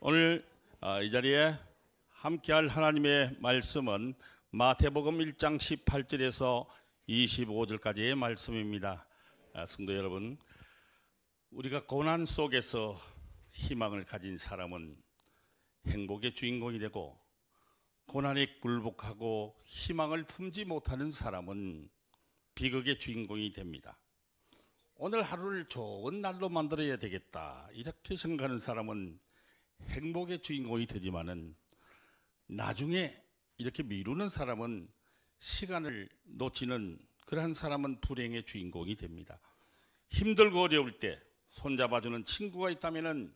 오늘 이 자리에 함께할 하나님의 말씀은 마태복음 1장 18절에서 25절까지의 말씀입니다. 성도 여러분, 우리가 고난 속에서 희망을 가진 사람은 행복의 주인공이 되고, 고난에 굴복하고 희망을 품지 못하는 사람은 비극의 주인공이 됩니다. 오늘 하루를 좋은 날로 만들어야 되겠다 이렇게 생각하는 사람은 행복의 주인공이 되지만은, 나중에 이렇게 미루는 사람은 시간을 놓치는 그러한 사람은 불행의 주인공이 됩니다. 힘들고 어려울 때 손잡아주는 친구가 있다면은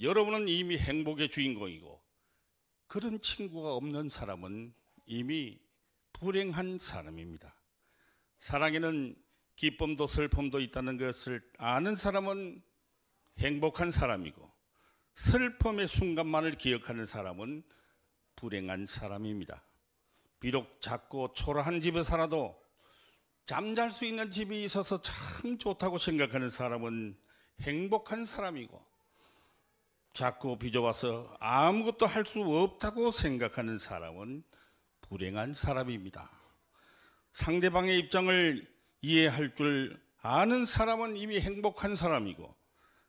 여러분은 이미 행복의 주인공이고, 그런 친구가 없는 사람은 이미 불행한 사람입니다. 사랑에는 기쁨도 슬픔도 있다는 것을 아는 사람은 행복한 사람이고, 슬픔의 순간만을 기억하는 사람은 불행한 사람입니다. 비록 작고 초라한 집에 살아도 잠잘 수 있는 집이 있어서 참 좋다고 생각하는 사람은 행복한 사람이고, 작고 비좁아서 아무것도 할 수 없다고 생각하는 사람은 불행한 사람입니다. 상대방의 입장을 이해할 줄 아는 사람은 이미 행복한 사람이고,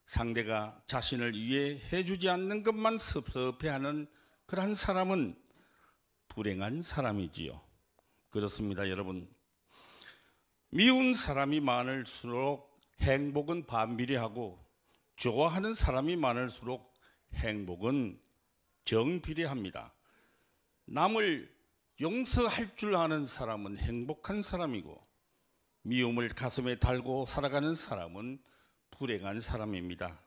상대가 자신을 이해해 주지 않는 것만 섭섭해하는 그러한 사람은 불행한 사람이지요. 그렇습니다, 여러분. 미운 사람이 많을수록 행복은 반비례하고, 좋아하는 사람이 많을수록 행복은 정비례합니다. 남을 용서할 줄 아는 사람은 행복한 사람이고, 미움을 가슴에 달고 살아가는 사람은 불행한 사람입니다.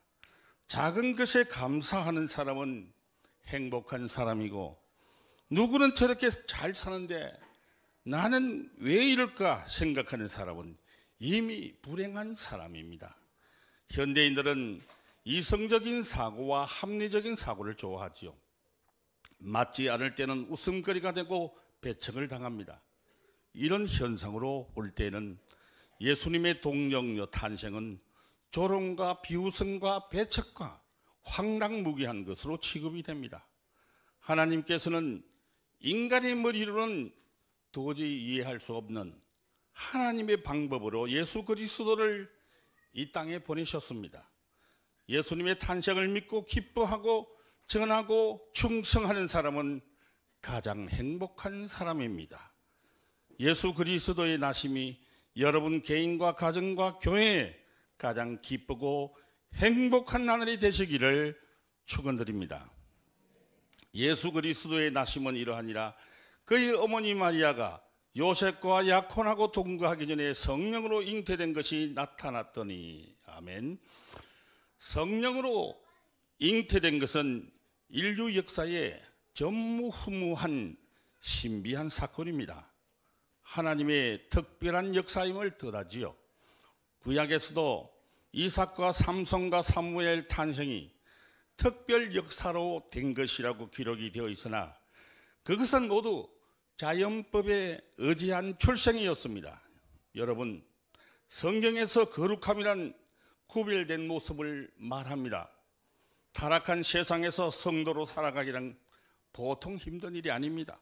작은 것에 감사하는 사람은 행복한 사람이고, 누구는 저렇게 잘 사는데 나는 왜 이럴까 생각하는 사람은 이미 불행한 사람입니다. 현대인들은 이성적인 사고와 합리적인 사고를 좋아하지요. 맞지 않을 때는 웃음거리가 되고 배척을 당합니다. 이런 현상으로 볼 때는 예수님의 동정녀 탄생은 조롱과 비웃음과 배척과 황당무계한 것으로 취급이 됩니다. 하나님께서는 인간의 머리로는 도저히 이해할 수 없는 하나님의 방법으로 예수 그리스도를 이 땅에 보내셨습니다. 예수님의 탄생을 믿고 기뻐하고 전하고 충성하는 사람은 가장 행복한 사람입니다. 예수 그리스도의 나심이 여러분 개인과 가정과 교회에 가장 기쁘고 행복한 나날이 되시기를 축원드립니다. 예수 그리스도의 나심은 이러하니라. 그의 어머니 마리아가 요셉과 약혼하고 동거하기 전에 성령으로 잉태된 것이 나타났더니. 아멘. 성령으로 잉태된 것은 인류 역사에 전무후무한 신비한 사건입니다. 하나님의 특별한 역사임을 뜻하지요. 구약에서도 이삭과 삼손과 사무엘 탄생이 특별 역사로 된 것이라고 기록이 되어 있으나, 그것은 모두 자연법에 의지한 출생이었습니다. 여러분, 성경에서 거룩함이란 구별된 모습을 말합니다. 타락한 세상에서 성도로 살아가기란 보통 힘든 일이 아닙니다.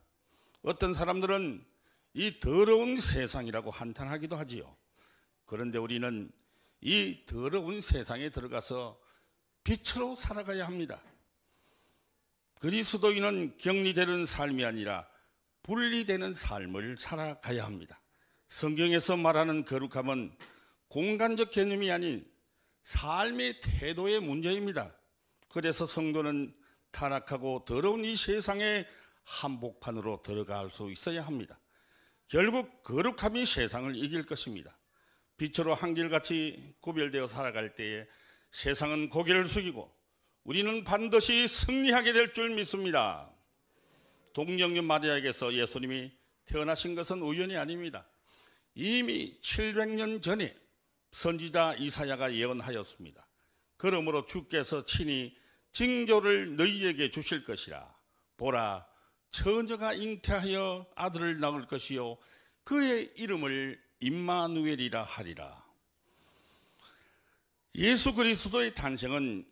어떤 사람들은 이 더러운 세상이라고 한탄하기도 하지요. 그런데 우리는 이 더러운 세상에 들어가서 빛으로 살아가야 합니다. 그리스도인은 격리되는 삶이 아니라 분리되는 삶을 살아가야 합니다. 성경에서 말하는 거룩함은 공간적 개념이 아닌 삶의 태도의 문제입니다. 그래서 성도는 타락하고 더러운 이 세상의 한복판으로 들어갈 수 있어야 합니다. 결국 거룩함이 세상을 이길 것입니다. 빛으로 한결같이 구별되어 살아갈 때에 세상은 고개를 숙이고 우리는 반드시 승리하게 될 줄 믿습니다. 동정녀 마리아에게서 예수님이 태어나신 것은 우연이 아닙니다. 이미 700년 전에 선지자 이사야가 예언하였습니다. 그러므로 주께서 친히 징조를 너희에게 주실 것이라. 보라, 처녀가 잉태하여 아들을 낳을 것이요 그의 이름을 임마누엘이라 하리라. 예수 그리스도의 탄생은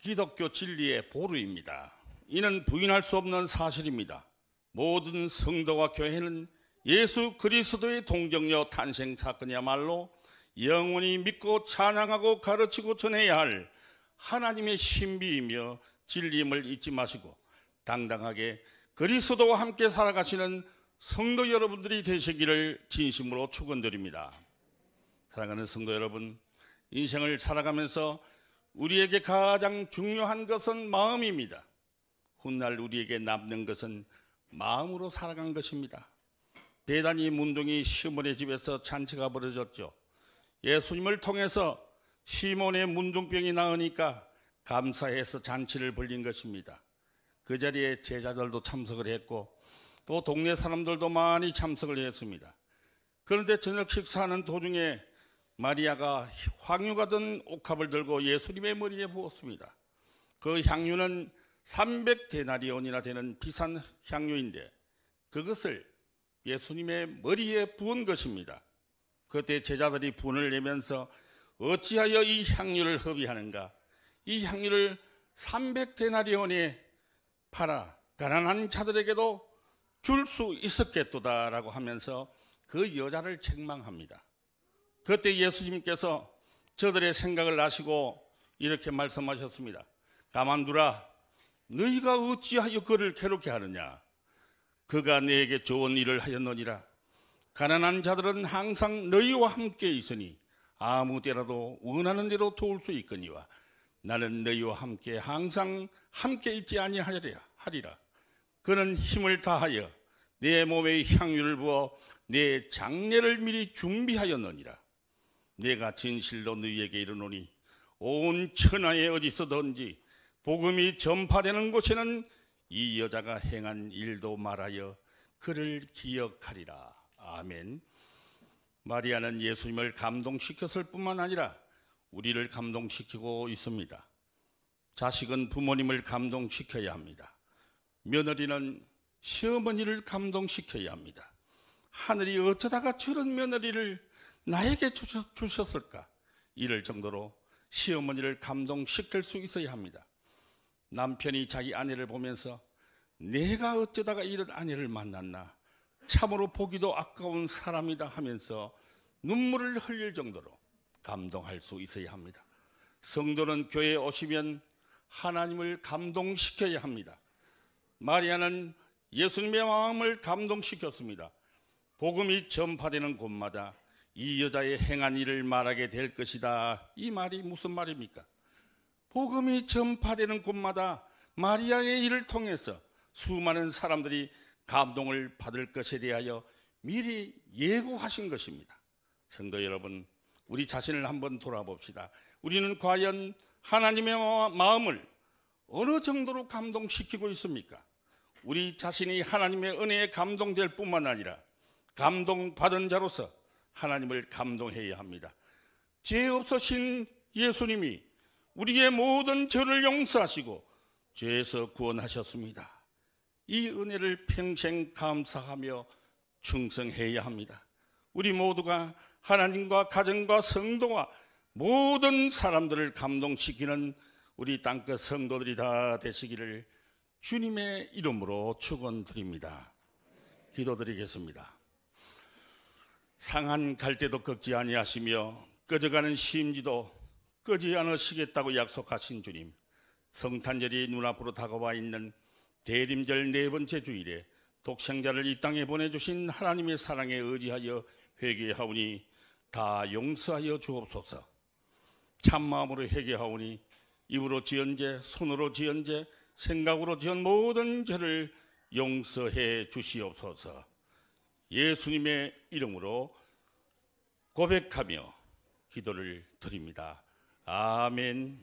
기독교 진리의 보루입니다. 이는 부인할 수 없는 사실입니다. 모든 성도와 교회는 예수 그리스도의 동정녀 탄생 사건이야말로 영원히 믿고 찬양하고 가르치고 전해야 할 하나님의 신비이며 진리임을 잊지 마시고 당당하게 그리스도와 함께 살아가시는 성도 여러분들이 되시기를 진심으로 축원드립니다. 사랑하는 성도 여러분, 인생을 살아가면서 우리에게 가장 중요한 것은 마음입니다. 훗날 우리에게 남는 것은 마음으로 살아간 것입니다. 베다니 문둥이 시몬의 집에서 잔치가 벌어졌죠. 예수님을 통해서 시몬의 문둥병이 나으니까 감사해서 잔치를 벌린 것입니다. 그 자리에 제자들도 참석을 했고 또 동네 사람들도 많이 참석을 했습니다. 그런데 저녁 식사하는 도중에 마리아가 향유가 든 옥합을 들고 예수님의 머리에 부었습니다. 그 향유는 300데나리온이나 되는 비싼 향유인데 그것을 예수님의 머리에 부은 것입니다. 그때 제자들이 분을 내면서 어찌하여 이 향유를 허비하는가? 이 향유를 300데나리온에 팔아 가난한 자들에게도 줄 수 있었겠도다라고 하면서 그 여자를 책망합니다. 그때 예수님께서 저들의 생각을 아시고 이렇게 말씀하셨습니다. 가만두라. 너희가 어찌하여 그를 괴롭게 하느냐? 그가 너에게 좋은 일을 하였느니라. 가난한 자들은 항상 너희와 함께 있으니 아무 때라도 원하는 대로 도울 수 있거니와 나는 너희와 함께 항상 함께 있지 아니하리라. 그는 힘을 다하여 내 몸에 향유를 부어 내 장례를 미리 준비하였느니라. 내가 진실로 너희에게 이르노니 온 천하에 어디서든지 복음이 전파되는 곳에는 이 여자가 행한 일도 말하여 그를 기억하리라. 아멘. 마리아는 예수님을 감동시켰을 뿐만 아니라 우리를 감동시키고 있습니다. 자식은 부모님을 감동시켜야 합니다. 며느리는 시어머니를 감동시켜야 합니다. 하늘이 어쩌다가 저런 며느리를 나에게 주셨을까? 이럴 정도로 시어머니를 감동시킬 수 있어야 합니다. 남편이 자기 아내를 보면서 내가 어쩌다가 이런 아내를 만났나? 참으로 보기도 아까운 사람이다 하면서 눈물을 흘릴 정도로 감동할 수 있어야 합니다. 성도는 교회에 오시면 하나님을 감동시켜야 합니다. 마리아는 예수님의 마음을 감동시켰습니다. 복음이 전파되는 곳마다 이 여자의 행한 일을 말하게 될 것이다. 이 말이 무슨 말입니까? 복음이 전파되는 곳마다 마리아의 일을 통해서 수많은 사람들이 감동을 받을 것에 대하여 미리 예고하신 것입니다. 성도 여러분, 우리 자신을 한번 돌아봅시다. 우리는 과연 하나님의 마음을 어느 정도로 감동시키고 있습니까? 우리 자신이 하나님의 은혜에 감동될 뿐만 아니라 감동받은 자로서 하나님을 감동해야 합니다. 죄 없으신 예수님이 우리의 모든 죄를 용서하시고 죄에서 구원하셨습니다. 이 은혜를 평생 감사하며 충성해야 합니다. 우리 모두가 하나님과 가정과 성도와 모든 사람들을 감동시키는 우리 땅끝 성도들이 다 되시기를 주님의 이름으로 축원드립니다. 기도드리겠습니다. 상한 갈대도 꺾지 아니하시며 꺼져가는 심지도 끄지 않으시겠다고 약속하신 주님, 성탄절이 눈앞으로 다가와 있는 대림절 네 번째 주일에 독생자를 이 땅에 보내주신 하나님의 사랑에 의지하여 회개하오니 다 용서하여 주옵소서. 참마음으로 회개하오니 입으로 지은 죄, 손으로 지은 죄, 생각으로 지은 모든 죄를 용서해 주시옵소서. 예수님의 이름으로 고백하며 기도를 드립니다. 아멘.